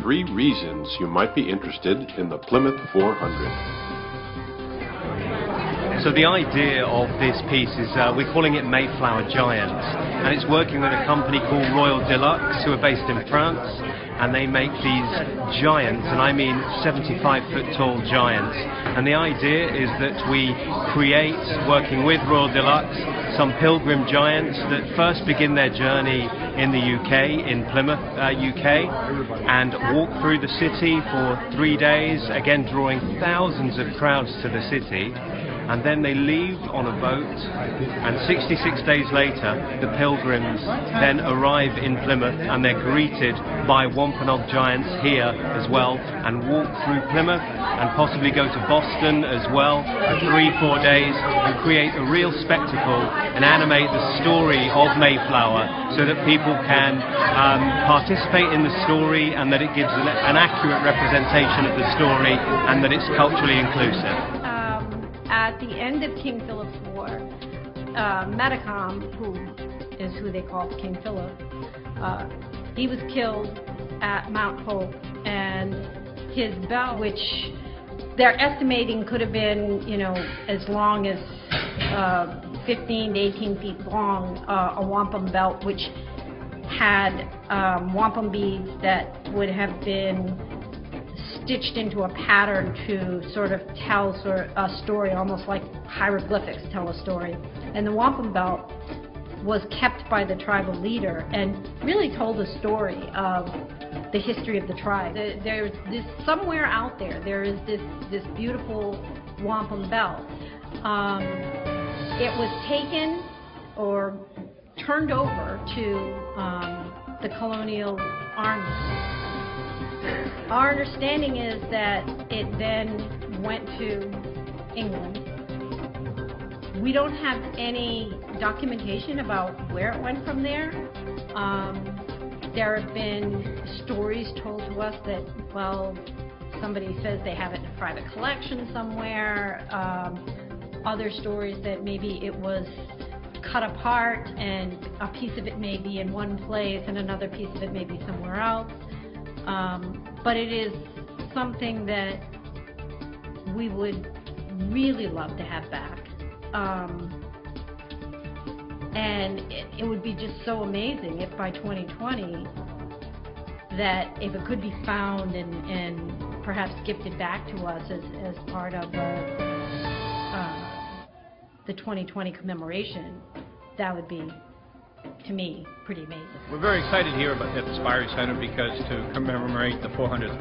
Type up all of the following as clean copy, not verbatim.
3 reasons you might be interested in the Plymouth 400. So the idea of this piece is we're calling it Mayflower Giants, and it's working with a company called Royal Deluxe, who are based in France, and they make these giants, and I mean 75-foot tall giants. And the idea is that we create, working with Royal Deluxe, some pilgrim giants that first begin their journey in the UK, in Plymouth, UK, and walk through the city for 3 days, again drawing thousands of crowds to the city. And then they leave on a boat, and 66 days later, the pilgrims then arrive in Plymouth, and they're greeted by Wampanoag giants here as well, and walk through Plymouth, and possibly go to Boston as well for 3-4 days, and create a real spectacle and animate the story of Mayflower so that people can participate in the story, and that it gives an accurate representation of the story, and that it's culturally inclusive. At the end of King Philip's War, Metacom, who they called King Philip, he was killed at Mount Hope, and his belt, which they're estimating could have been, as long as 15 to 18 feet long, a wampum belt, which had wampum beads that would have been stitched into a pattern to sort of tell a story, almost like hieroglyphics tell a story. And the wampum belt was kept by the tribal leader and really told a story of the history of the tribe. There's this, somewhere out there is this beautiful wampum belt. It was taken or turned over to the colonial army. Our understanding is that it then went to England. We don't have any documentation about where it went from there. There have been stories told to us that, well, somebody says they have it in a private collection somewhere. Other stories that maybe it was cut apart and a piece of it may be in one place and another piece of it may be somewhere else. But it is something that we would really love to have back. And it would be just so amazing if by 2020, that if it could be found and perhaps gifted back to us as part of the 2020 commemoration, that would be, to me, pretty amazing. We're very excited here at the Spire Center because to commemorate the 400th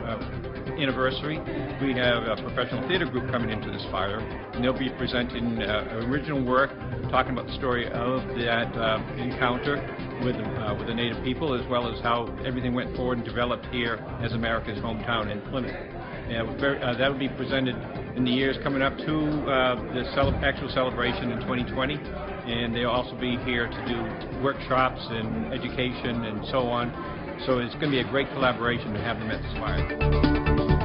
anniversary, we have a professional theater group coming into the Spire, and they'll be presenting original work talking about the story of that encounter with the Native people, as well as how everything went forward and developed here as America's hometown in Plymouth. That will be presented in the years coming up to the actual celebration in 2020, and they'll also be here to do workshops and education and so on. So it's going to be a great collaboration to have them at the Spire.